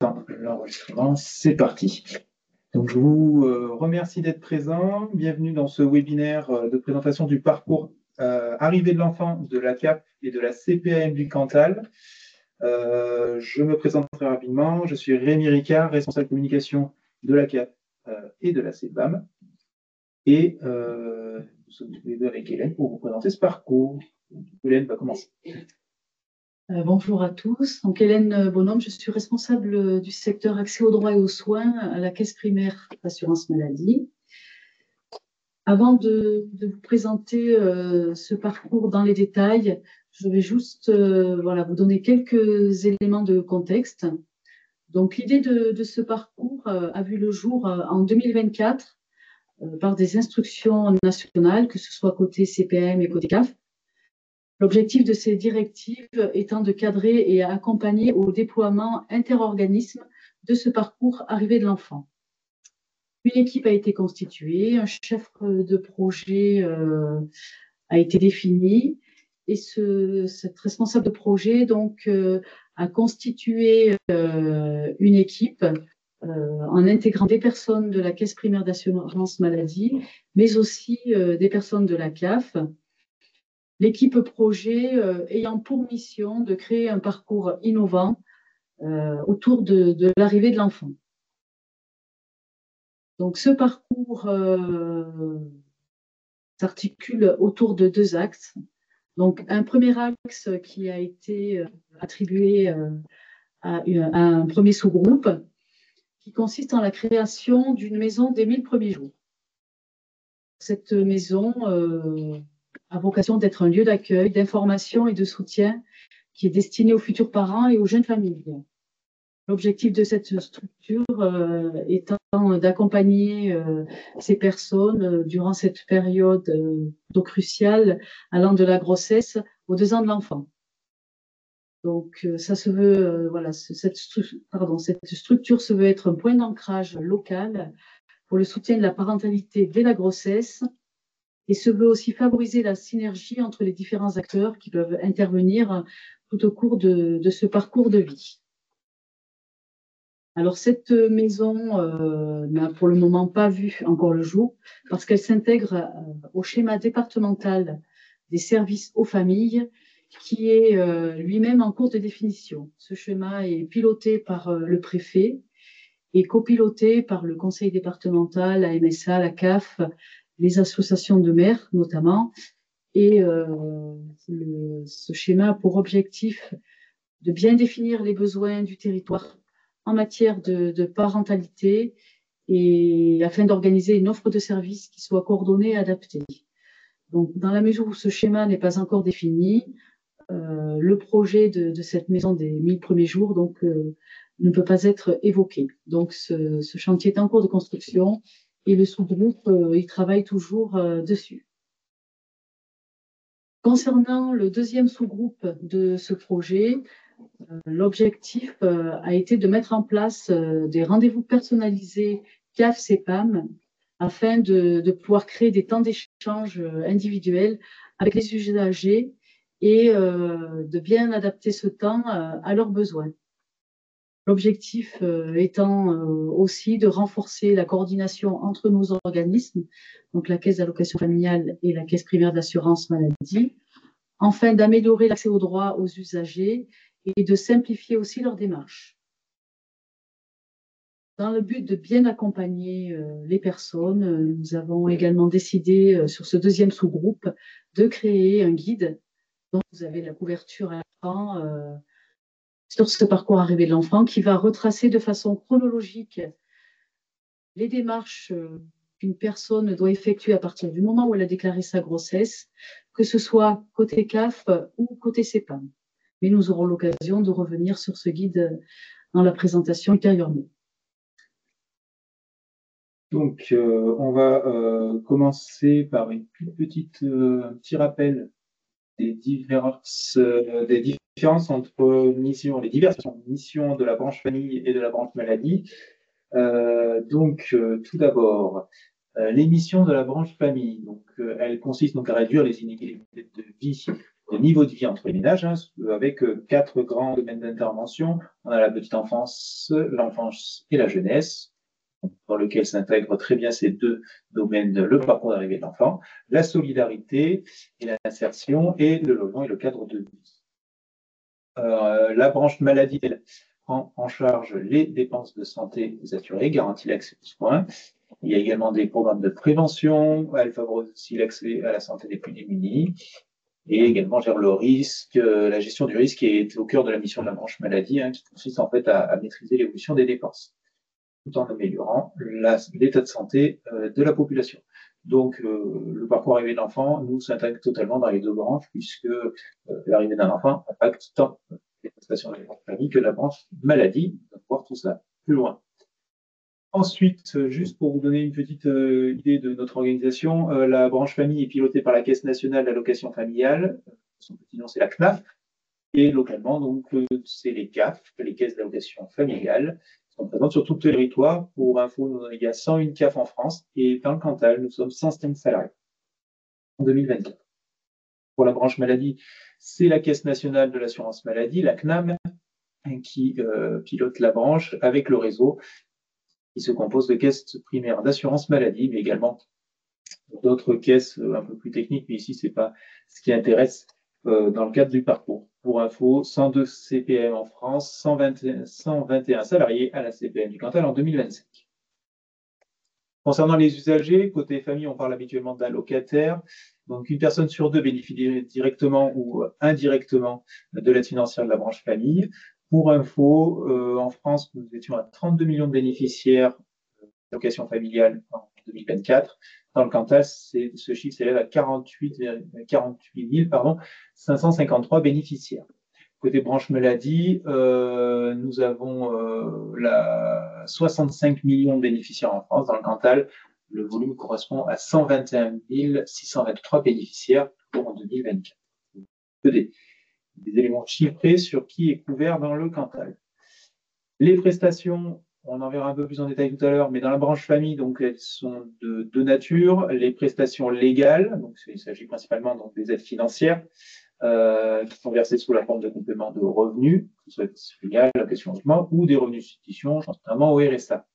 L'enregistrement, c'est parti. Donc, je vous remercie d'être présent. Bienvenue dans ce webinaire de présentation du parcours arrivée de l'enfant de la CAP et de la CPAM du Cantal. Je me présente très rapidement. Je suis Rémi Ricard, responsable communication de la CAP et de la CPAM. Et nous sommes tous les deux avec Hélène pour vous présenter ce parcours. Hélène va commencer. Bonjour à tous. Donc, Hélène Bonhomme, je suis responsable du secteur accès aux droits et aux soins à la Caisse primaire d'assurance maladie. Avant de vous présenter ce parcours dans les détails, je vais juste vous donner quelques éléments de contexte. Donc, l'idée de ce parcours a vu le jour en 2024 par des instructions nationales, que ce soit côté CPM et côté CAF. L'objectif de ces directives étant de cadrer et accompagner au déploiement interorganisme de ce parcours arrivée de l'enfant. Une équipe a été constituée, un chef de projet a été défini et cette responsable de projet donc a constitué une équipe en intégrant des personnes de la Caisse primaire d'assurance maladie, mais aussi des personnes de la CAF. L'équipe projet ayant pour mission de créer un parcours innovant autour de l'arrivée de l'enfant. Donc, ce parcours s'articule autour de deux axes. Donc, un premier axe qui a été attribué à un premier sous-groupe qui consiste en la création d'une maison des 1000 premiers jours. Cette maison a vocation d'être un lieu d'accueil, d'information et de soutien qui est destiné aux futurs parents et aux jeunes familles. L'objectif de cette structure étant d'accompagner ces personnes durant cette période cruciale allant de la grossesse aux 2 ans de l'enfant. Donc, ça se veut, cette structure se veut être un point d'ancrage local pour le soutien de la parentalité dès la grossesse et se veut aussi favoriser la synergie entre les différents acteurs qui peuvent intervenir tout au cours de ce parcours de vie. Alors, cette maison n'a pour le moment pas vu encore le jour parce qu'elle s'intègre au schéma départemental des services aux familles qui est lui-même en cours de définition. Ce schéma est piloté par le préfet et copiloté par le conseil départemental, la MSA, la CAF, les associations de maires notamment. Et ce schéma a pour objectif de bien définir les besoins du territoire en matière de parentalité et afin d'organiser une offre de services qui soit coordonnée et adaptée. Donc, dans la mesure où ce schéma n'est pas encore défini, le projet de cette maison des 1000 premiers jours ne peut pas être évoqué. Donc, ce chantier est en cours de construction et le sous-groupe il travaille toujours dessus. Concernant le deuxième sous-groupe de ce projet, l'objectif a été de mettre en place des rendez-vous personnalisés CAF-CPAM afin de pouvoir créer des temps d'échange individuels avec les usagers et de bien adapter ce temps à leurs besoins. L'objectif étant aussi de renforcer la coordination entre nos organismes, donc la Caisse d'allocation familiale et la Caisse primaire d'assurance maladie, afin d'améliorer l'accès aux droits aux usagers et de simplifier aussi leur démarche. Dans le but de bien accompagner les personnes, nous avons également décidé sur ce deuxième sous-groupe de créer un guide dont vous avez la couverture à l'écran sur ce parcours arrivé de l'enfant qui va retracer de façon chronologique les démarches qu'une personne doit effectuer à partir du moment où elle a déclaré sa grossesse, que ce soit côté CAF ou côté CPAM. Mais nous aurons l'occasion de revenir sur ce guide dans la présentation ultérieurement. Donc, on va commencer par un petit rappel des différences entre les diverses missions de la branche famille et de la branche maladie. Tout d'abord, les missions de la branche famille. Donc, elles consistent donc à réduire les inégalités de vie niveau de vie entre les ménages, hein, avec 4 grands domaines d'intervention. On a la petite enfance, l'enfance et la jeunesse, dans lequel s'intègrent très bien ces 2 domaines, le parcours d'arrivée de l'enfant, la solidarité et l'insertion, et le logement et le cadre de vie. La branche maladie, elle prend en charge les dépenses de santé des assurés, garantit l'accès aux soins. Il y a également des programmes de prévention, elle favorise aussi l'accès à la santé des plus démunis, et également gère le risque, la gestion du risque est au cœur de la mission de la branche maladie, hein, qui consiste en fait à maîtriser l'évolution des dépenses, tout en améliorant l'état de santé de la population. Donc, le parcours arrivé de l'enfant nous s'intègre totalement dans les 2 branches, puisque l'arrivée d'un enfant impacte tant les prestations de la branche famille que la branche maladie. On va voir tout ça plus loin. Ensuite, juste pour vous donner une petite idée de notre organisation, la branche famille est pilotée par la Caisse nationale d'allocation familiale, son petit nom c'est la CNAF, et localement, donc, c'est les CAF, les caisses d'allocation familiale, qui sont présentes sur tout le territoire. Pour info, il y a 101 CAF en France, et dans le Cantal, nous sommes 105 salariés en 2024. Pour la branche maladie, c'est la Caisse nationale de l'assurance maladie, la CNAM, qui pilote la branche avec le réseau, qui se compose de caisses primaires d'assurance maladie, mais également d'autres caisses un peu plus techniques, mais ici, ce n'est pas ce qui intéresse dans le cadre du parcours. Pour info, 102 CPM en France, 121 salariés à la CPM du Cantal en 2025. Concernant les usagers, côté famille, on parle habituellement d'allocataires. Donc, une personne sur 2 bénéficie directement ou indirectement de l'aide financière de la branche famille. Pour info, en France, nous étions à 32 millions de bénéficiaires d'allocation familiale en 2024. Dans le Cantal, ce chiffre s'élève à 48 553 bénéficiaires. Côté branche maladie, nous avons 65 millions de bénéficiaires en France. Dans le Cantal, le volume correspond à 121 623 bénéficiaires en 2024. Des éléments chiffrés sur qui est couvert dans le Cantal. Les prestations, on en verra un peu plus en détail tout à l'heure, mais dans la branche famille, donc elles sont de 2 natures. Les prestations légales, donc il s'agit principalement donc, des aides financières, qui sont versées sous la forme de compléments de revenus, que ce soit familial, allocation logement, ou des revenus de substitution, notamment au RSA.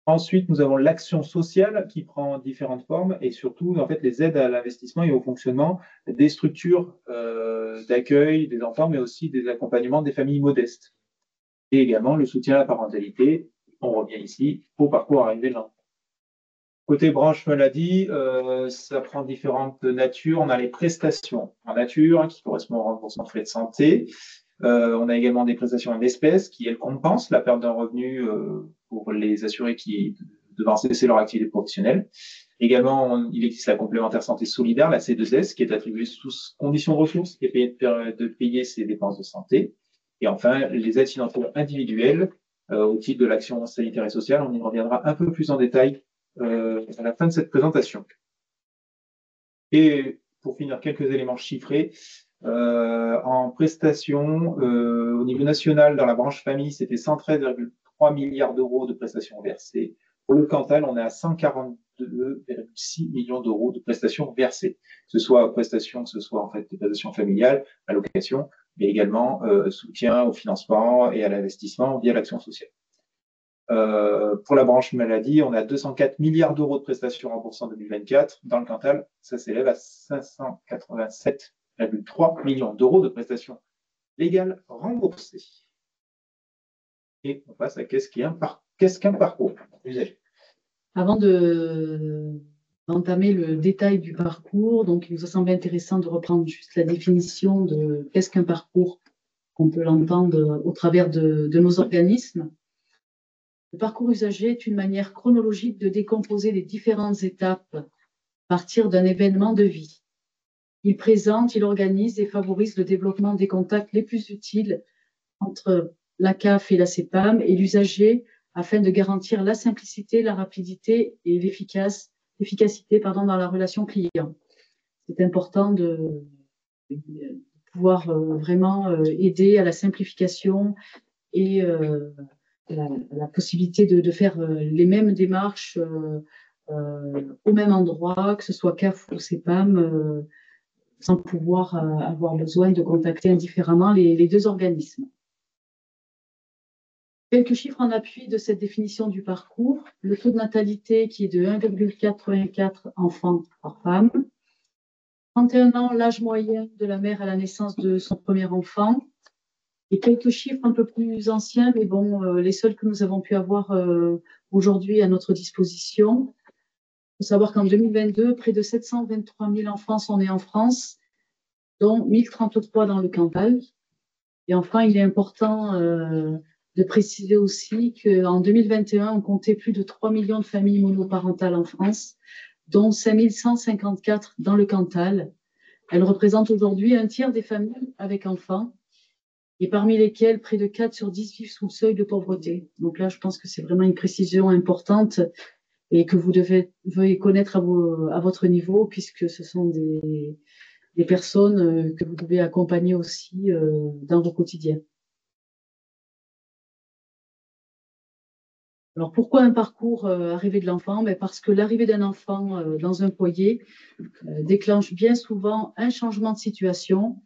Ensuite, nous avons l'action sociale qui prend différentes formes, et surtout en fait les aides à l'investissement et au fonctionnement des structures d'accueil des enfants, mais aussi des accompagnements des familles modestes. Et également le soutien à la parentalité. On revient ici au parcours arrivé de l'enfant. Côté branche maladie, ça prend différentes natures. On a les prestations en nature, qui correspondent au remboursement de frais de santé. On a également des prestations en espèces qui, elles, compensent la perte d'un revenu pour les assurés qui doivent cesser leur activité professionnelle. Également, il existe la complémentaire santé solidaire, la C2S, qui est attribuée sous conditions de ressources et de payer ses dépenses de santé. Et enfin, les aides financières individuelles au titre de l'action sanitaire et sociale. On y reviendra un peu plus en détail à la fin de cette présentation. Et pour finir, quelques éléments chiffrés. En prestations, au niveau national, dans la branche famille, c'était 113,3 milliards d'euros de prestations versées. Pour le Cantal, on est à 142,6 millions d'euros de prestations versées, que ce soit prestations, que ce soit en fait des prestations familiales, allocations, mais également soutien au financement et à l'investissement via l'action sociale. Pour la branche maladie, on a 204 milliards d'euros de prestations remboursées en 2024. Dans le Cantal, ça s'élève à 587,3 millions d'euros de prestations légales remboursées. Et on passe à qu'est-ce qu'un parcours usager. Avant d'entamer le détail du parcours, donc il nous a semblé intéressant de reprendre juste la définition de qu'est-ce qu'un parcours, qu'on peut l'entendre au travers de nos organismes. Le parcours usager est une manière chronologique de décomposer les différentes étapes à partir d'un événement de vie. Il présente, il organise et favorise le développement des contacts les plus utiles entre la CAF et la CEPAM et l'usager afin de garantir la simplicité, la rapidité et l'efficacité dans la relation client. C'est important de pouvoir vraiment aider à la simplification et la possibilité de faire les mêmes démarches au même endroit, que ce soit CAF ou CEPAM, sans pouvoir avoir besoin de contacter indifféremment les deux organismes. Quelques chiffres en appui de cette définition du parcours. Le taux de natalité qui est de 1,84 enfants par femme. 31 ans, l'âge moyen de la mère à la naissance de son premier enfant. Et quelques chiffres un peu plus anciens, mais bon, les seuls que nous avons pu avoir aujourd'hui à notre disposition. Il faut savoir qu'en 2022, près de 723 000 enfants sont nés en France, dont 1033 dans le Cantal. Et enfin, il est important de préciser aussi qu'en 2021, on comptait plus de 3 millions de familles monoparentales en France, dont 5 154 dans le Cantal. Elles représentent aujourd'hui un tiers des familles avec enfants, et parmi lesquelles près de 4 sur 10 vivent sous le seuil de pauvreté. Donc là, je pense que c'est vraiment une précision importante et que vous devez connaître à votre niveau, puisque ce sont des personnes que vous devez accompagner aussi dans vos quotidiens. Alors, pourquoi un parcours arrivée de l'enfant? Parce que l'arrivée d'un enfant dans un foyer déclenche bien souvent un changement de situation.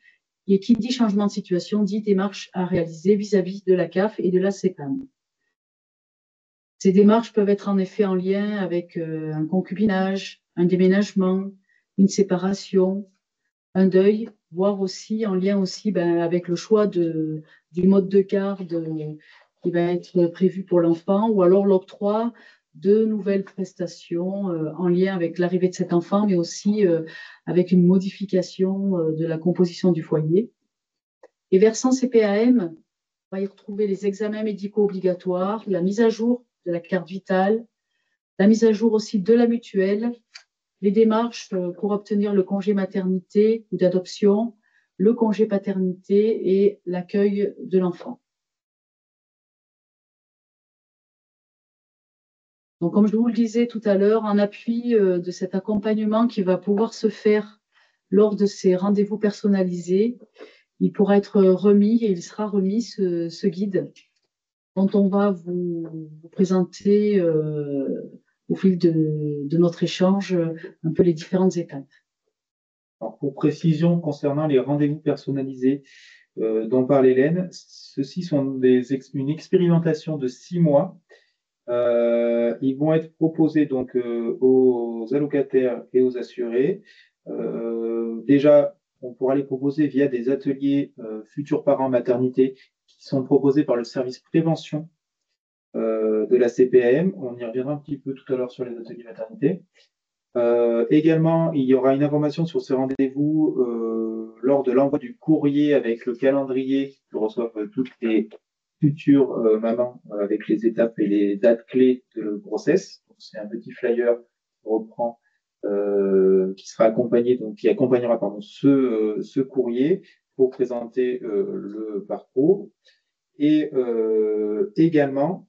Et qui dit changement de situation dit démarche à réaliser vis-à-vis de la CAF et de la CPAM. Ces démarches peuvent être en effet en lien avec un concubinage, un déménagement, une séparation, un deuil, voire aussi en lien aussi avec le choix du mode de garde qui va être prévu pour l'enfant, ou alors l'octroi de nouvelles prestations en lien avec l'arrivée de cet enfant, mais aussi avec une modification de la composition du foyer. Et versant CPAM, on va y retrouver les examens médicaux obligatoires, la mise à jour de la carte vitale, la mise à jour aussi de la mutuelle, les démarches pour obtenir le congé maternité ou d'adoption, le congé paternité et l'accueil de l'enfant. Donc, comme je vous le disais tout à l'heure, en appui de cet accompagnement qui va pouvoir se faire lors de ces rendez-vous personnalisés, il pourra être remis et il sera remis ce guide dont on va vous présenter au fil de notre échange un peu les différentes étapes. Alors, pour précision concernant les rendez-vous personnalisés dont parle Hélène, ceux-ci sont une expérimentation de 6 mois. Ils vont être proposés donc aux allocataires et aux assurés. Déjà, on pourra les proposer via des ateliers futurs parents maternité qui sont proposés par le service prévention de la CPAM. On y reviendra un petit peu tout à l'heure sur les ateliers maternité. Également, il y aura une information sur ces rendez-vous lors de l'envoi du courrier avec le calendrier que reçoivent toutes les futures mamans avec les étapes et les dates clés de grossesse. C'est un petit flyer qui reprend, qui sera accompagné, donc qui accompagnera ce courrier pour présenter le parcours. Et également,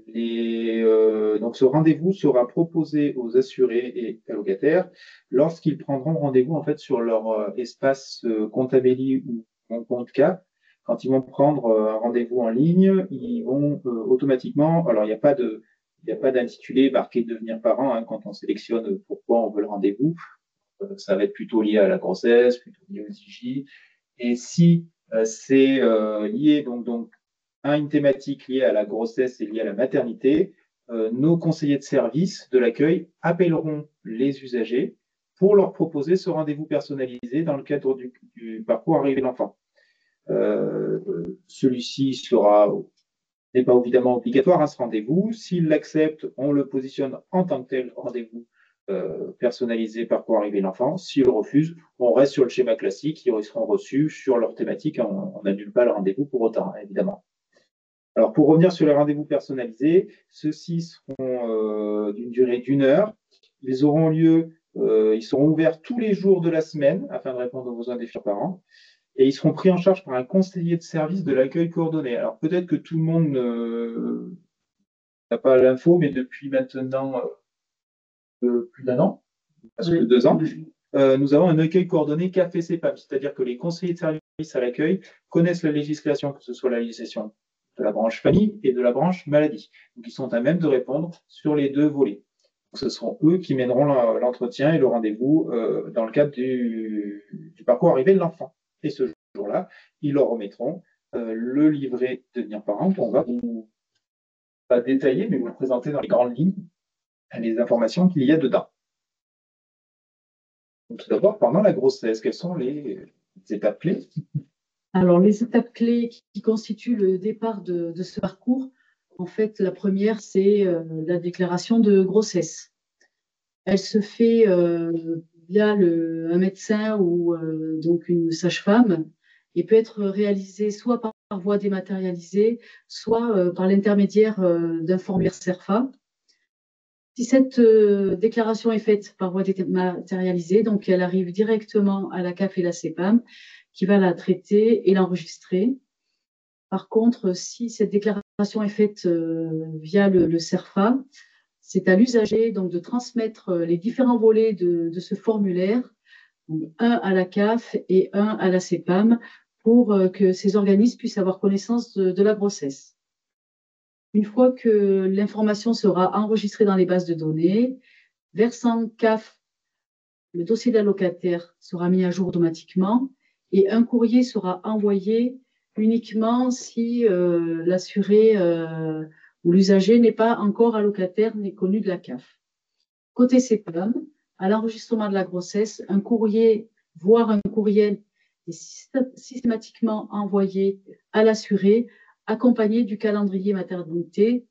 donc ce rendez-vous sera proposé aux assurés et allocataires lorsqu'ils prendront rendez-vous en fait sur leur espace Comptabelli ou mon compte CAF. Quand ils vont prendre un rendez-vous en ligne, ils vont automatiquement. Alors il n'y a pas d'intitulé marqué devenir parent hein, quand on sélectionne pourquoi on veut le rendez-vous. Ça va être plutôt lié à la grossesse, plutôt lié aux IJ. Et si c'est lié donc à une thématique liée à la grossesse et liée à la maternité, nos conseillers de service de l'accueil appelleront les usagers pour leur proposer ce rendez-vous personnalisé dans le cadre du parcours arrivée de l'enfant. Celui-ci n'est pas évidemment obligatoire à ce rendez-vous. S'il l'accepte, on le positionne en tant que tel rendez-vous personnalisé parcours arrivée de l'enfant. S'il refuse, on reste sur le schéma classique, ils seront reçus sur leur thématique, on n'annule pas le rendez-vous pour autant, évidemment. Alors, pour revenir sur les rendez-vous personnalisés, ceux-ci seront d'une durée d'1 heure. Ils seront ouverts tous les jours de la semaine afin de répondre aux besoins des futurs parents. Et ils seront pris en charge par un conseiller de service de l'accueil coordonné. Alors, peut-être que tout le monde n'a pas l'info, mais depuis maintenant plus d'1 an, presque 2 ans, nous avons un accueil coordonné CAF et CPAM, c'est-à-dire que les conseillers de service à l'accueil connaissent la législation, que ce soit la législation de la branche famille et de la branche maladie. Donc, ils sont à même de répondre sur les deux volets. Ce seront eux qui mèneront l'entretien et le rendez-vous dans le cadre du parcours arrivé de l'enfant. Et ce jour-là, ils leur remettront le livret de devenir parent qu'on va vous pas détailler, mais vous présenter dans les grandes lignes les informations qu'il y a dedans. Donc, tout d'abord, pendant la grossesse, quelles sont les étapes clés? Alors, les étapes clés qui constituent le départ de ce parcours, en fait, la première, c'est la déclaration de grossesse. Elle se fait via un médecin ou donc une sage-femme et peut être réalisée soit par voie dématérialisée, soit par l'intermédiaire d'un formulaire CERFA. Si cette déclaration est faite par voie dématérialisée, donc elle arrive directement à la CAF et la CEPAM, qui va la traiter et l'enregistrer. Par contre, si cette déclaration est faite via le CERFA, c'est à l'usager donc de transmettre les différents volets de ce formulaire, donc un à la CAF et un à la CEPAM, pour que ces organismes puissent avoir connaissance de la grossesse. Une fois que l'information sera enregistrée dans les bases de données, versant CAF, le dossier de la locataire sera mis à jour automatiquement et un courrier sera envoyé uniquement si l'assuré ou l'usager n'est pas encore allocataire n'est connu de la CAF. Côté CEPAM, à l'enregistrement de la grossesse, un courrier, voire un courriel, est systématiquement envoyé à l'assuré, accompagné du calendrier maternité,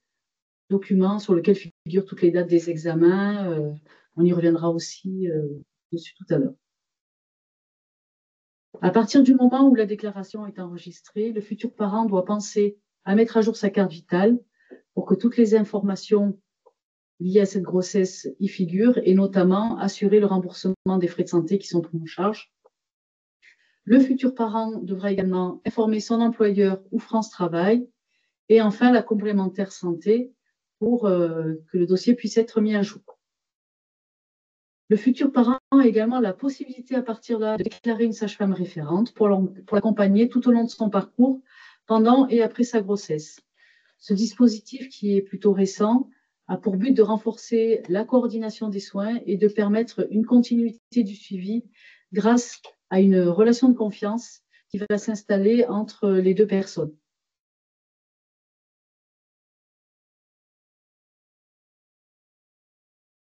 document sur lequel figurent toutes les dates des examens. On y reviendra aussi dessus tout à l'heure. À partir du moment où la déclaration est enregistrée, le futur parent doit penser à mettre à jour sa carte vitale pour que toutes les informations liées à cette grossesse y figurent et notamment assurer le remboursement des frais de santé qui sont pris en charge. Le futur parent devra également informer son employeur ou France Travail et enfin la complémentaire santé pour que le dossier puisse être mis à jour. Le futur parent a également la possibilité à partir de là de déclarer une sage-femme référente pour l'accompagner tout au long de son parcours, pendant et après sa grossesse. Ce dispositif, qui est plutôt récent, a pour but de renforcer la coordination des soins et de permettre une continuité du suivi grâce à une relation de confiance qui va s'installer entre les deux personnes.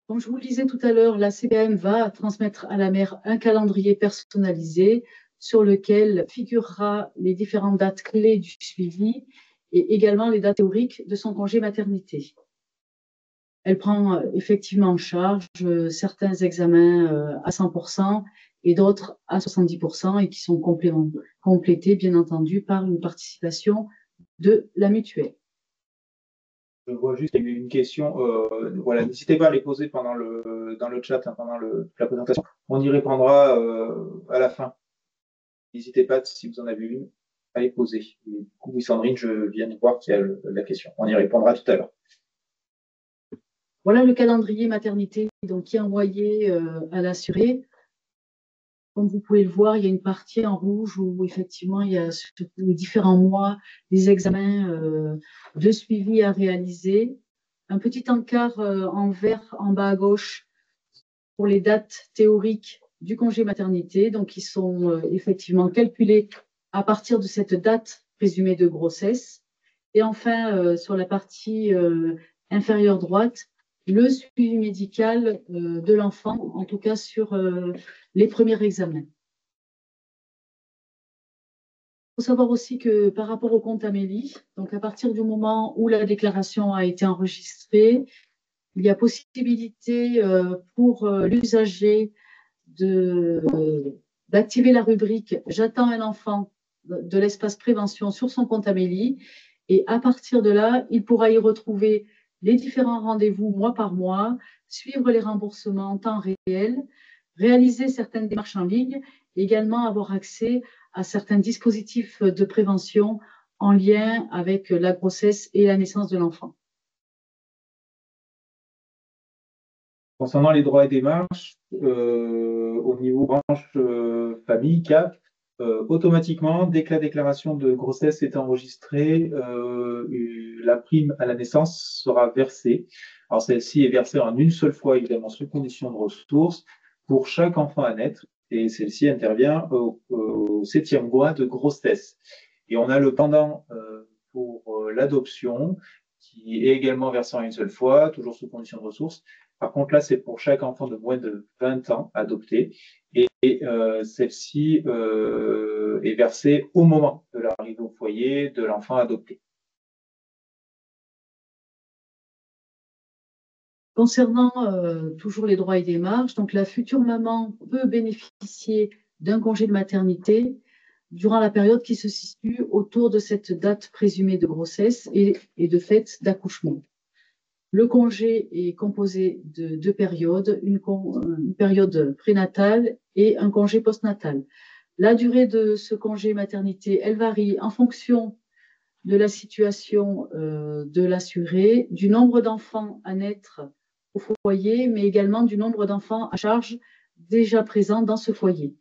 Comme je vous le disais tout à l'heure, la CPAM va transmettre à la mère un calendrier personnalisé sur lequel figurera les différentes dates clés du suivi et également les dates théoriques de son congé maternité. Elle prend effectivement en charge certains examens à 100% et d'autres à 70% et qui sont complétés, bien entendu, par une participation de la mutuelle. Je vois juste qu'il y a eu une question. Voilà, n'hésitez pas à les poser dans le chat, hein, pendant la présentation. On y répondra à la fin. N'hésitez pas, si vous en avez une, à les poser. Et du coup, oui, Sandrine, je viens de voir qu'il y a la question. On y répondra tout à l'heure. Voilà le calendrier maternité donc, qui est envoyé à l'assuré. Comme vous pouvez le voir, il y a une partie en rouge où effectivement il y a sur les différents mois des examens de suivi à réaliser. Un petit encart en vert en bas à gauche pour les dates théoriques du congé maternité, donc qui sont effectivement calculées à partir de cette date présumée de grossesse. Et enfin, sur la partie inférieure droite, le suivi médical de l'enfant, en tout cas sur les premiers examens. Il faut savoir aussi que par rapport au compte Amélie, donc à partir du moment où la déclaration a été enregistrée, il y a possibilité pour l'usager d'activer la rubrique J'attends un enfant de l'espace prévention sur son compte Amélie. Et à partir de là, il pourra y retrouver les différents rendez-vous mois par mois, suivre les remboursements en temps réel, réaliser certaines démarches en ligne, et également avoir accès à certains dispositifs de prévention en lien avec la grossesse et la naissance de l'enfant. Concernant les droits et démarches, au niveau branche famille, CAF, automatiquement, dès que la déclaration de grossesse est enregistrée, la prime à la naissance sera versée. Alors celle-ci est versée en une seule fois, évidemment, sous condition de ressources, pour chaque enfant à naître, et celle-ci intervient au 7e mois de grossesse. Et on a le pendant pour l'adoption, qui est également versé en une seule fois, toujours sous condition de ressources. Par contre, là, c'est pour chaque enfant de moins de 20 ans adopté. Et celle-ci est versée au moment de l'arrivée au foyer de l'enfant adopté. Concernant toujours les droits et démarches, donc la future maman peut bénéficier d'un congé de maternité durant la période qui se situe autour de cette date présumée de grossesse et de fait d'accouchement. Le congé est composé de deux périodes, une période prénatale et un congé postnatal. La durée de ce congé maternité, elle varie en fonction de la situation de l'assuré, du nombre d'enfants à naître au foyer, mais également du nombre d'enfants à charge déjà présents dans ce foyer.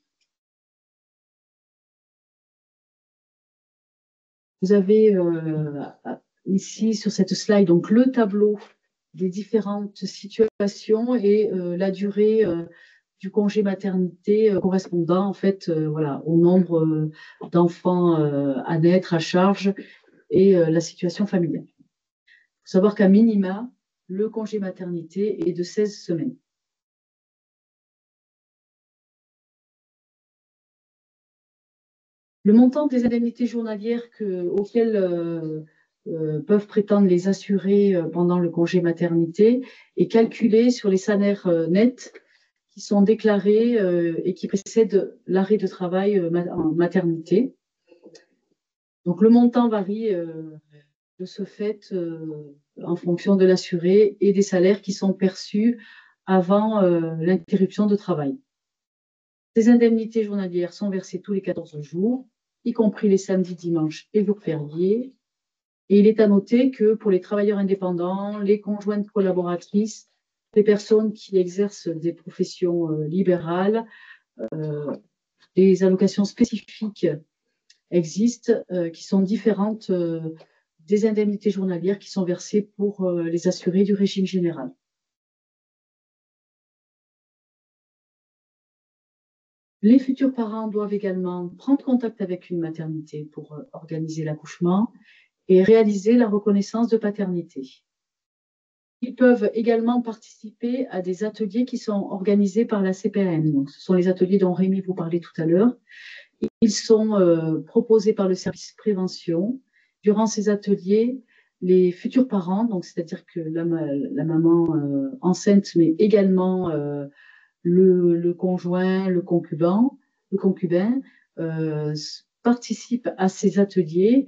Vous avez ici sur cette slide donc le tableau des différentes situations et la durée du congé maternité correspondant en fait voilà, au nombre d'enfants à naître à charge et la situation familiale. Il faut savoir qu'à minima, le congé maternité est de 16 semaines. Le montant des indemnités journalières auxquelles peuvent prétendre les assurés pendant le congé maternité est calculé sur les salaires nets qui sont déclarés et qui précèdent l'arrêt de travail en maternité. Donc le montant varie de ce fait en fonction de l'assuré et des salaires qui sont perçus avant l'interruption de travail. Ces indemnités journalières sont versées tous les 14 jours, y compris les samedis, dimanches et jours fériés. Et il est à noter que pour les travailleurs indépendants, les conjointes collaboratrices, les personnes qui exercent des professions libérales, des allocations spécifiques existent qui sont différentes des indemnités journalières qui sont versées pour les assurés du régime général. Les futurs parents doivent également prendre contact avec une maternité pour organiser l'accouchement et réaliser la reconnaissance de paternité. Ils peuvent également participer à des ateliers qui sont organisés par la CPAM. Donc, ce sont les ateliers dont Rémi vous parlait tout à l'heure. Ils sont proposés par le service prévention. Durant ces ateliers, les futurs parents, donc c'est-à-dire que la maman enceinte, mais également le conjoint, le concubin participent à ces ateliers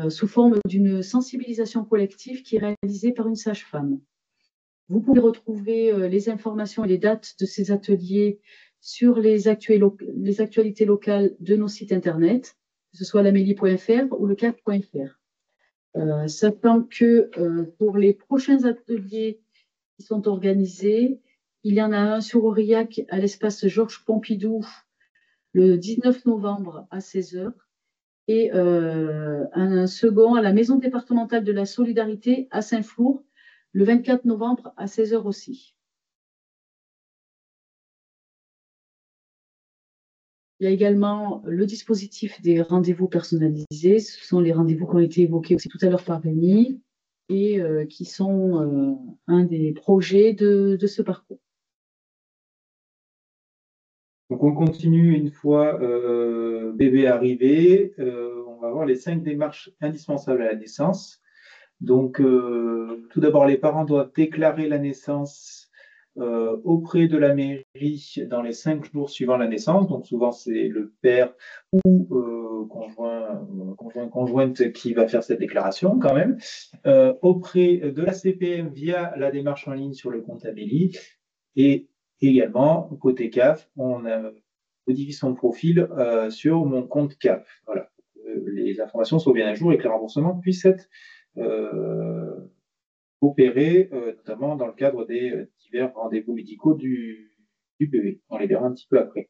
sous forme d'une sensibilisation collective qui est réalisée par une sage-femme. Vous pouvez retrouver les informations et les dates de ces ateliers sur les actualités locales de nos sites internet, que ce soit l'amélie.fr ou le cap.fr. Sachant que pour les prochains ateliers qui sont organisés, il y en a un sur Aurillac à l'espace Georges Pompidou le 19 novembre à 16 h et un second à la Maison départementale de la solidarité à Saint-Flour le 24 novembre à 16 h aussi. Il y a également le dispositif des rendez-vous personnalisés. Ce sont les rendez-vous qui ont été évoqués aussi tout à l'heure par Rémi et qui sont un des projets de ce parcours. Donc on continue une fois bébé arrivé. On va voir les 5 démarches indispensables à la naissance. Donc tout d'abord, les parents doivent déclarer la naissance auprès de la mairie dans les 5 jours suivant la naissance. Donc souvent c'est le père ou conjointe qui va faire cette déclaration quand même. Auprès de la CPM via la démarche en ligne sur le compte Amélie. Et également, côté CAF, on a modifié son profil sur mon compte CAF. Voilà. Les informations soient bien à jour et que les remboursements puissent être opérés, notamment dans le cadre des divers rendez-vous médicaux du bébé. On les verra un petit peu après.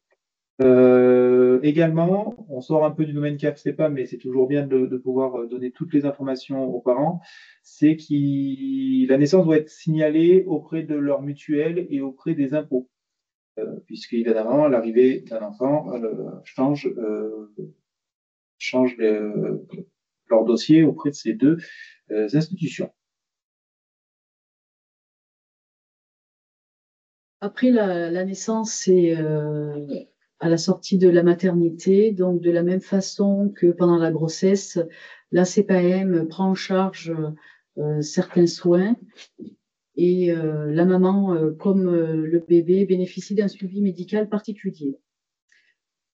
Également, on sort un peu du domaine CAF-CEPA, mais c'est toujours bien de pouvoir donner toutes les informations aux parents. C'est que la naissance doit être signalée auprès de leur mutuelle et auprès des impôts, puisque évidemment l'arrivée d'un enfant change leur dossier auprès de ces deux institutions. Après la naissance, c'est à la sortie de la maternité, donc de la même façon que pendant la grossesse, la CPAM prend en charge certains soins et la maman, comme le bébé, bénéficie d'un suivi médical particulier.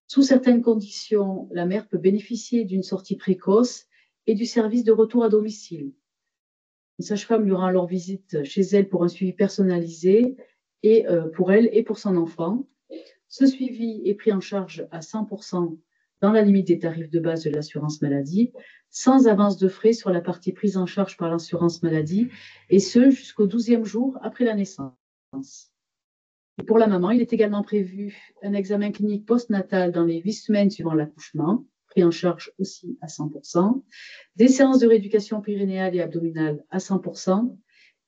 Sous certaines conditions, la mère peut bénéficier d'une sortie précoce et du service de retour à domicile. Une sage-femme lui rend alors visite chez elle pour un suivi personnalisé et pour elle et pour son enfant. Ce suivi est pris en charge à 100% dans la limite des tarifs de base de l'assurance maladie, sans avance de frais sur la partie prise en charge par l'assurance maladie, et ce jusqu'au 12e jour après la naissance. Et pour la maman, il est également prévu un examen clinique postnatal dans les 8 semaines suivant l'accouchement, pris en charge aussi à 100%, des séances de rééducation périnéale et abdominale à 100%,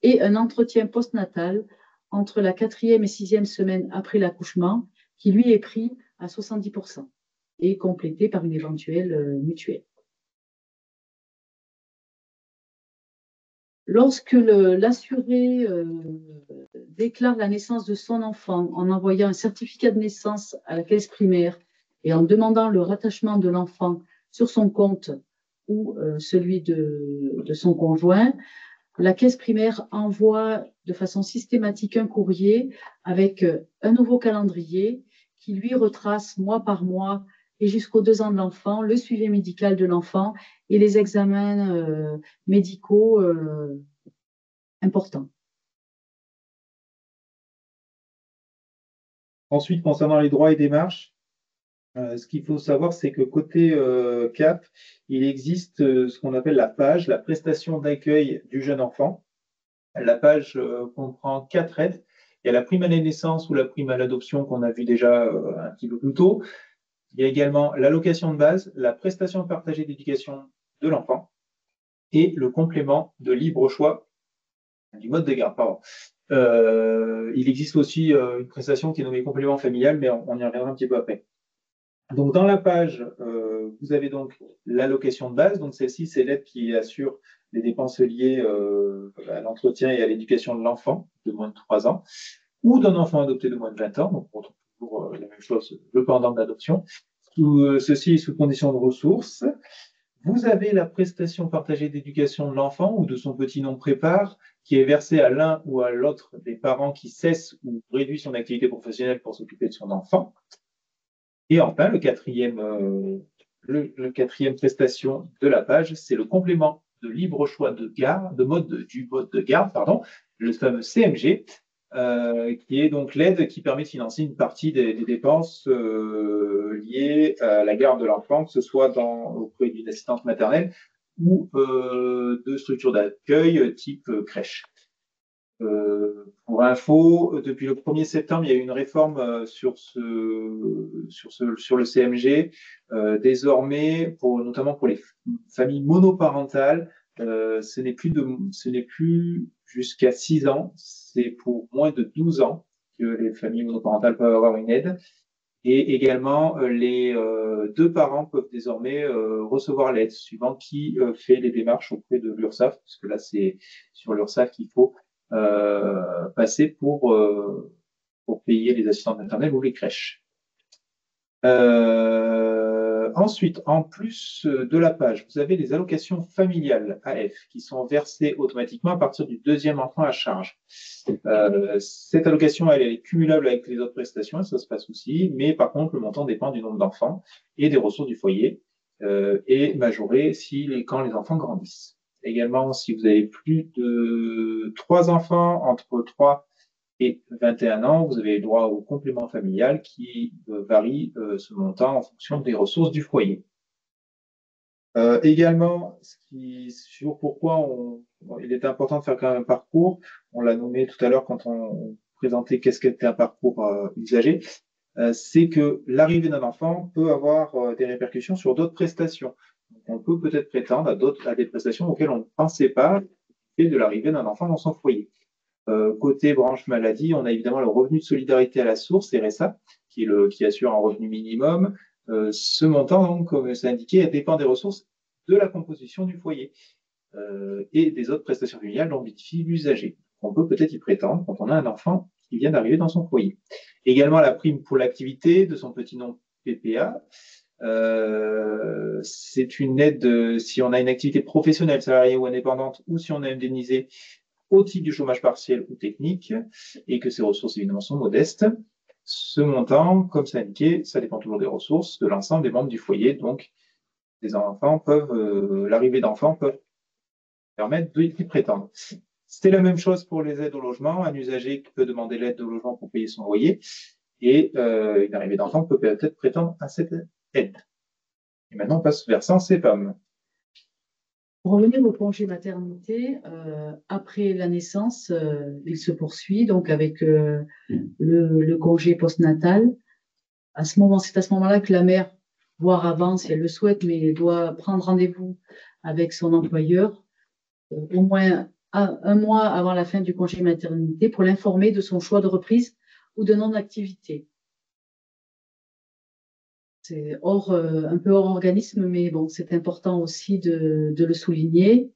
et un entretien postnatal entre la 4e et 6e semaine après l'accouchement, qui lui est pris à 70% et complété par une éventuelle mutuelle. Lorsque l'assuré déclare la naissance de son enfant en envoyant un certificat de naissance à la caisse primaire et en demandant le rattachement de l'enfant sur son compte ou celui de son conjoint, la caisse primaire envoie de façon systématique un courrier avec un nouveau calendrier qui lui retrace mois par mois et jusqu'aux 2 ans de l'enfant le suivi médical de l'enfant et les examens médicaux importants. Ensuite, concernant les droits et démarches, ce qu'il faut savoir, c'est que côté CAP, il existe ce qu'on appelle la PAGE, la prestation d'accueil du jeune enfant. La PAGE comprend 4 aides. Il y a la prime à la naissance ou la prime à l'adoption qu'on a vu déjà un petit peu plus tôt. Il y a également l'allocation de base, la prestation partagée d'éducation de l'enfant et le complément de libre choix du mode de garde. Pardon. Il existe aussi une prestation qui est nommée complément familial, mais on y reviendra un petit peu après. Donc, dans la page, vous avez donc l'allocation de base. Donc, celle-ci, c'est l'aide qui assure les dépenses liées à l'entretien et à l'éducation de l'enfant de moins de 3 ans ou d'un enfant adopté de moins de 20 ans. Donc, on retrouve toujours la même chose, le pendant de l'adoption. Ceci est sous condition de ressources. Vous avez la prestation partagée d'éducation de l'enfant ou de son petit nom prépare qui est versée à l'un ou à l'autre des parents qui cesse ou réduit son activité professionnelle pour s'occuper de son enfant. Et enfin, le quatrième prestation de la page, c'est le complément de libre choix de garde, du mode de garde, pardon, le fameux CMG, qui est donc l'aide qui permet de financer une partie des dépenses liées à la garde de l'enfant, que ce soit auprès d'une assistante maternelle ou de structures d'accueil type crèche. Pour info, depuis le 1er septembre, il y a eu une réforme sur le CMG. Désormais, notamment pour les familles monoparentales, ce n'est plus jusqu'à 6 ans, c'est pour moins de 12 ans que les familles monoparentales peuvent avoir une aide. Et également, les 2 parents peuvent désormais recevoir l'aide, suivant qui fait les démarches auprès de l'URSSAF, parce que là, c'est sur l'URSSAF qu'il faut passer pour payer les assistantes maternelles ou les crèches. Ensuite, en plus de la page, vous avez les allocations familiales AF qui sont versées automatiquement à partir du 2e enfant à charge. Cette allocation, elle est cumulable avec les autres prestations, ça se passe aussi, mais par contre, le montant dépend du nombre d'enfants et des ressources du foyer et majoré quand les enfants grandissent. Également, si vous avez plus de 3 enfants entre 3 et 21 ans, vous avez droit au complément familial qui varie ce montant en fonction des ressources du foyer. Également, sur pourquoi il est important de faire quand même un parcours, on l'a nommé tout à l'heure quand on présentait qu'est-ce qu'était un parcours usager. c'est que l'arrivée d'un enfant peut avoir des répercussions sur d'autres prestations. Donc, on peut peut-être prétendre à des prestations auxquelles on ne pensait pas de l'arrivée d'un enfant dans son foyer. Côté branche maladie, on a évidemment le revenu de solidarité à la source, RSA, qui assure un revenu minimum. Ce montant, donc, comme c'est indiqué, dépend des ressources de la composition du foyer et des autres prestations familiales dont bénéficie l'usager. On peut peut-être y prétendre quand on a un enfant qui vient d'arriver dans son foyer. Également la prime pour l'activité de son petit nom PPA. C'est une aide si on a une activité professionnelle, salariée ou indépendante, ou si on est indemnisé au titre du chômage partiel ou technique, et que ces ressources évidemment sont modestes. Ce montant, comme c'est indiqué, ça dépend toujours des ressources de l'ensemble des membres du foyer, donc l'arrivée d'enfants peut permettre d'y prétendre. C'est la même chose pour les aides au logement. Un usager peut demander l'aide au logement pour payer son loyer et une arrivée d'enfant peut peut-être prétendre à cette aide. Et maintenant, on passe vers versant CPAM. Pour revenir au congé maternité, après la naissance, il se poursuit donc avec le congé postnatal. C'est à ce moment-là que la mère, voire avant si elle le souhaite, mais doit prendre rendez-vous avec son employeur au moins un mois avant la fin du congé maternité pour l'informer de son choix de reprise ou de non-activité. C'est un peu hors organisme, mais bon, c'est important aussi de le souligner,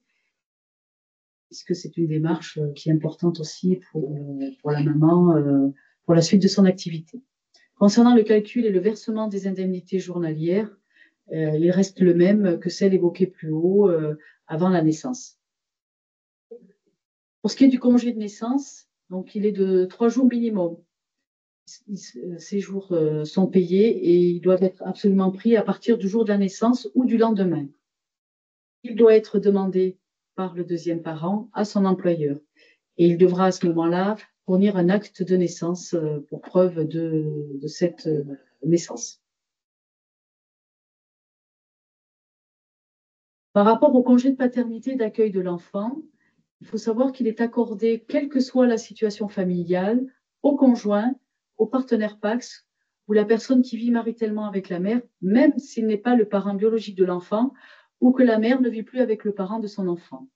puisque c'est une démarche qui est importante aussi pour la maman, pour la suite de son activité. Concernant le calcul et le versement des indemnités journalières, il reste le même que celle évoquée plus haut avant la naissance. Pour ce qui est du congé de naissance, donc il est de 3 jours minimum. Ces jours sont payés et ils doivent être absolument pris à partir du jour de la naissance ou du lendemain. Il doit être demandé par le deuxième parent à son employeur et il devra à ce moment-là fournir un acte de naissance pour preuve de cette naissance. Par rapport au congé de paternité et d'accueil de l'enfant, il faut savoir qu'il est accordé, quelle que soit la situation familiale, au conjoint, au partenaire PACS ou la personne qui vit maritalement avec la mère, même s'il n'est pas le parent biologique de l'enfant ou que la mère ne vit plus avec le parent de son enfant.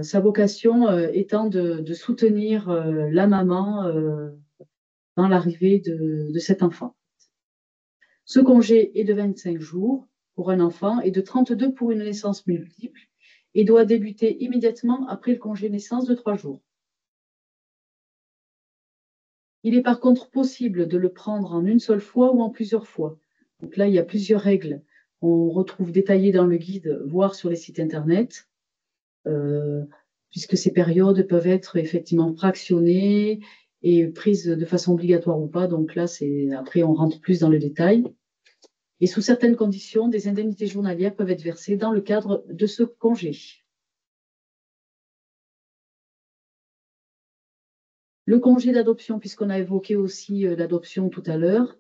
Sa vocation étant de soutenir la maman dans l'arrivée de cet enfant. Ce congé est de 25 jours pour un enfant et de 32 pour une naissance multiple et doit débuter immédiatement après le congé naissance de 3 jours. Il est par contre possible de le prendre en une seule fois ou en plusieurs fois. Donc là, il y a plusieurs règles qu'on retrouve détaillées dans le guide, voire sur les sites internet, puisque ces périodes peuvent être effectivement fractionnées et prises de façon obligatoire ou pas. Donc là, après, on rentre plus dans le détail. Et sous certaines conditions, des indemnités journalières peuvent être versées dans le cadre de ce congé. Le congé d'adoption, puisqu'on a évoqué aussi l'adoption tout à l'heure,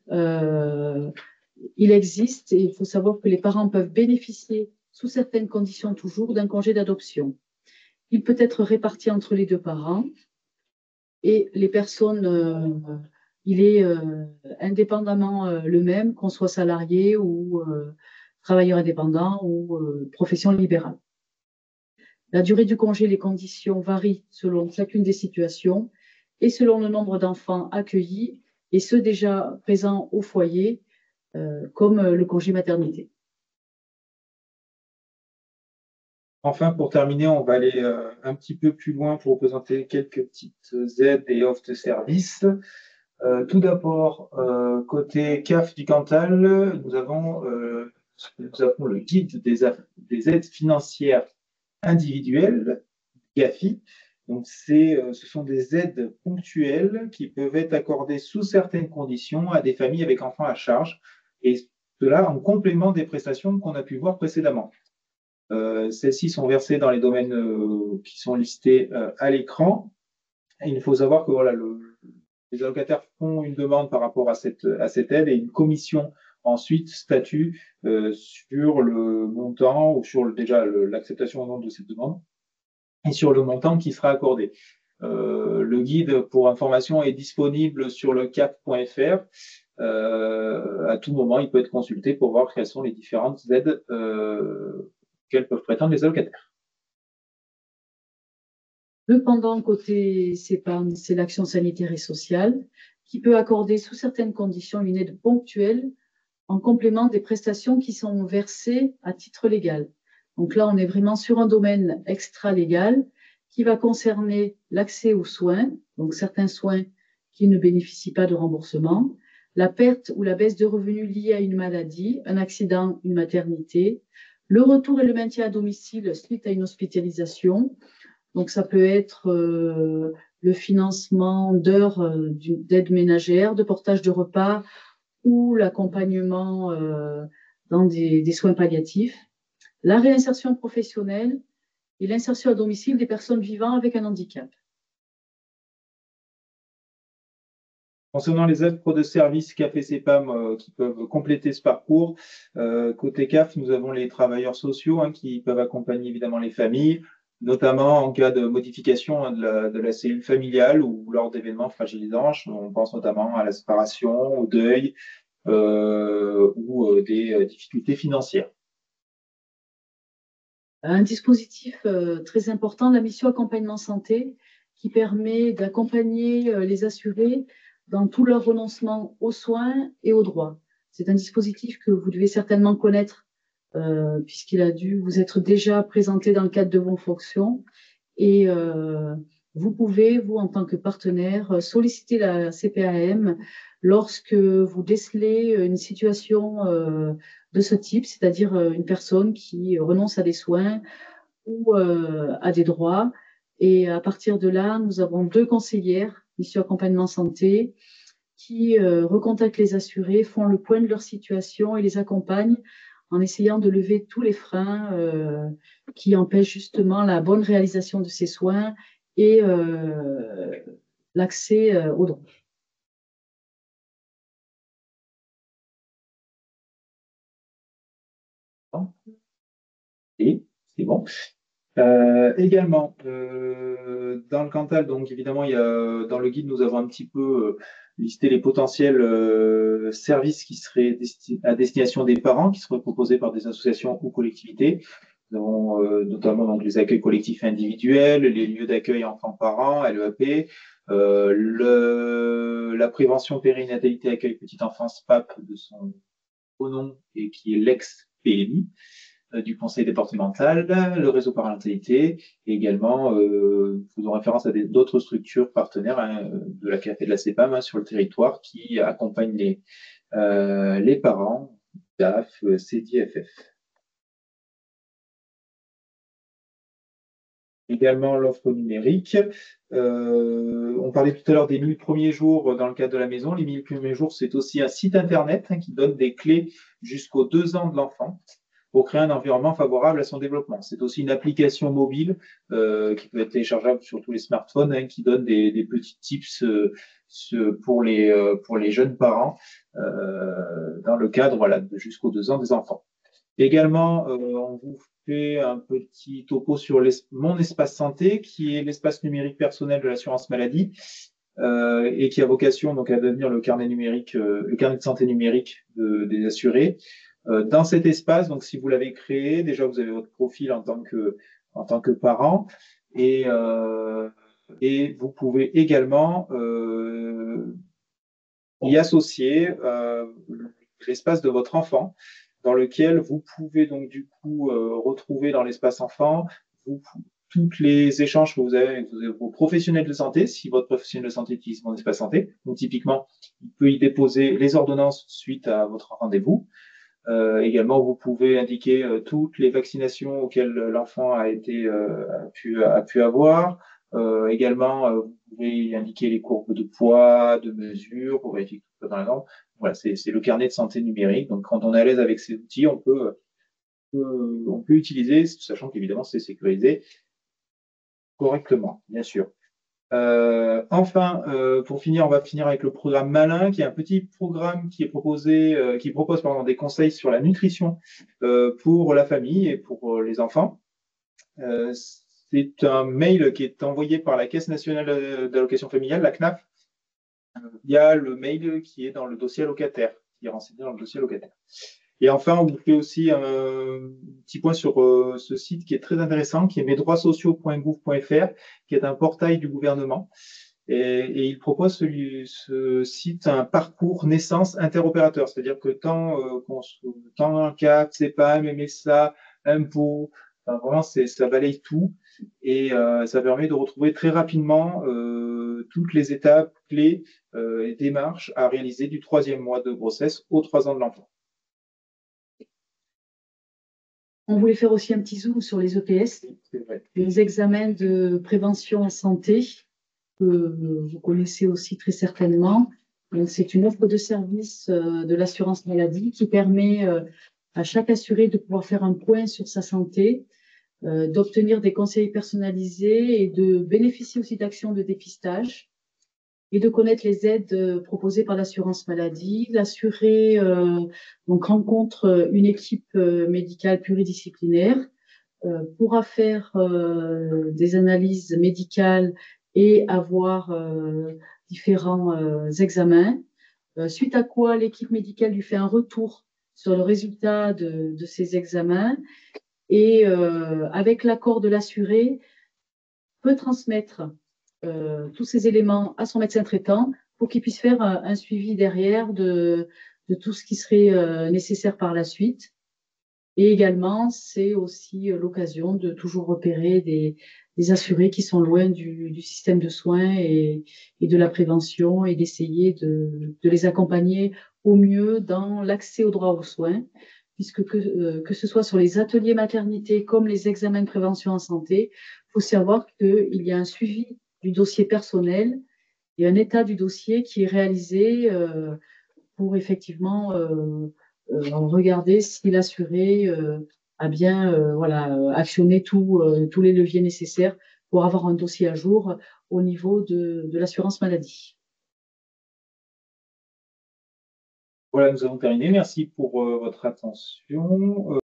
il existe et il faut savoir que les parents peuvent bénéficier, sous certaines conditions toujours, d'un congé d'adoption. Il peut être réparti entre les deux parents et les personnes, il est indépendamment le même, qu'on soit salarié ou travailleur indépendant ou profession libérale. La durée du congé, les conditions varient selon chacune des situations et selon le nombre d'enfants accueillis et ceux déjà présents au foyer, comme le congé maternité. Enfin, pour terminer, on va aller un petit peu plus loin pour vous présenter quelques petites aides et offres de services. Tout d'abord, côté CAF du Cantal, nous avons le guide des aides financières individuelles, GAFI. Donc, ce sont des aides ponctuelles qui peuvent être accordées sous certaines conditions à des familles avec enfants à charge, et cela en complément des prestations qu'on a pu voir précédemment. Celles-ci sont versées dans les domaines qui sont listés à l'écran. Il faut savoir que voilà, les allocataires font une demande par rapport à cette aide et une commission ensuite statue sur le montant ou sur déjà l'acceptation ou non de cette demande et sur le montant qui sera accordé. Le guide pour information est disponible sur le cap.fr. À tout moment, il peut être consulté pour voir quelles sont les différentes aides qu'elles peuvent prétendre les allocataires. Le pendant côté CEPAM, c'est l'action sanitaire et sociale, qui peut accorder sous certaines conditions une aide ponctuelle en complément des prestations qui sont versées à titre légal. Donc là, on est vraiment sur un domaine extra-légal qui va concerner l'accès aux soins, donc certains soins qui ne bénéficient pas de remboursement, la perte ou la baisse de revenus liée à une maladie, un accident, une maternité, le retour et le maintien à domicile suite à une hospitalisation. Donc ça peut être le financement d'heures d'aide ménagère, de portage de repas, ou l'accompagnement dans des soins palliatifs, la réinsertion professionnelle et l'insertion à domicile des personnes vivant avec un handicap. Concernant les offres de services CAF et CEPAM qui peuvent compléter ce parcours, côté CAF, nous avons les travailleurs sociaux qui peuvent accompagner évidemment les familles, notamment en cas de modification de la cellule familiale ou lors d'événements fragilisants. On pense notamment à la séparation, au deuil ou des difficultés financières. Un dispositif très important, la mission accompagnement santé, qui permet d'accompagner les assurés dans tout leur renoncement aux soins et aux droits. C'est un dispositif que vous devez certainement connaître puisqu'il a dû vous être déjà présenté dans le cadre de vos fonctions. Et vous pouvez, vous, en tant que partenaire, solliciter la CPAM lorsque vous décelez une situation de ce type, c'est-à-dire une personne qui renonce à des soins ou à des droits. Et à partir de là, nous avons 2 conseillères, mission accompagnement santé, qui recontactent les assurés, font le point de leur situation et les accompagnent en essayant de lever tous les freins qui empêchent justement la bonne réalisation de ces soins et l'accès aux droits. Et c'est bon. Également, dans le Cantal, donc évidemment, dans le guide, nous avons un petit peu listé les potentiels services qui seraient à destination des parents, qui seraient proposés par des associations ou collectivités. Nous avons notamment donc, les accueils collectifs individuels, les lieux d'accueil enfants-parents, LEAP, la prévention périnatalité accueil petite enfance PAP de son haut nom et qui est l'ex-PMI du conseil départemental, le réseau parentalité, et également faisons référence à d'autres structures partenaires de la CAF et de la CEPAM sur le territoire qui accompagnent les parents, DAF, CDFF. Également l'offre numérique. On parlait tout à l'heure des 1000 premiers jours dans le cadre de la maison. Les 1000 premiers jours, c'est aussi un site internet qui donne des clés jusqu'aux 2 ans de l'enfant pour créer un environnement favorable à son développement. C'est aussi une application mobile qui peut être téléchargeable sur tous les smartphones qui donne des petits tips pour les jeunes parents dans le cadre de jusqu'aux 2 ans des enfants. Également, on vous fait un petit topo sur mon espace santé, qui est l'espace numérique personnel de l'assurance maladie et qui a vocation donc à devenir le carnet numérique, le carnet de santé numérique des assurés. Dans cet espace, donc si vous l'avez créé, déjà vous avez votre profil en tant que parent et vous pouvez également y associer l'espace de votre enfant dans lequel vous pouvez donc du coup retrouver dans l'espace enfant tous les échanges que vous avez avec vos professionnels de santé, si votre professionnel de santé utilise mon espace santé. Donc typiquement, il peut y déposer les ordonnances suite à votre rendez-vous. Également, vous pouvez indiquer toutes les vaccinations auxquelles l'enfant a pu avoir. Également, vous pouvez indiquer les courbes de poids, de mesure, pour vérifier que tout va dans la norme. Voilà, c'est le carnet de santé numérique. Donc, quand on est à l'aise avec ces outils, on peut utiliser, sachant qu'évidemment, c'est sécurisé correctement, bien sûr. Enfin, pour finir, on va finir avec le programme Malin, qui est un petit programme qui propose des conseils sur la nutrition pour la famille et pour les enfants. C'est un mail qui est envoyé par la Caisse nationale d'allocation familiale, la CNAF, via le mail qui est dans le dossier allocataire, qui est renseigné dans le dossier allocataire. Et enfin, on vous fait aussi un petit point sur ce site qui est très intéressant, qui est mesdroitssociaux.gouv.fr, qui est un portail du gouvernement. Et il propose ce site un parcours naissance interopérateur, c'est-à-dire que tant CAF, CEPAM, MSA, impôts, enfin, vraiment ça balaye tout et ça permet de retrouver très rapidement toutes les étapes clés et démarches à réaliser du 3e mois de grossesse aux 3 ans de l'enfant. On voulait faire aussi un petit zoom sur les EPS, les examens de prévention en santé, que vous connaissez aussi très certainement. C'est une offre de service de l'assurance maladie qui permet à chaque assuré de pouvoir faire un point sur sa santé, d'obtenir des conseils personnalisés et de bénéficier aussi d'actions de dépistage et de connaître les aides proposées par l'assurance maladie. L'assuré donc rencontre une équipe médicale pluridisciplinaire, pourra faire des analyses médicales et avoir différents examens, suite à quoi l'équipe médicale lui fait un retour sur le résultat de ces examens et avec l'accord de l'assuré, peut transmettre tous ces éléments à son médecin traitant pour qu'il puisse faire un suivi derrière de tout ce qui serait nécessaire par la suite. Et également, c'est aussi l'occasion de toujours repérer des assurés qui sont loin du système de soins et de la prévention et d'essayer de les accompagner au mieux dans l'accès au droit aux soins, puisque que ce soit sur les ateliers maternité comme les examens de prévention en santé, il faut savoir qu'il y a un suivi du dossier personnel et un état du dossier qui est réalisé pour effectivement regarder si l'assuré a bien actionné tous les leviers nécessaires pour avoir un dossier à jour au niveau de l'assurance maladie. Voilà, nous avons terminé. Merci pour votre attention.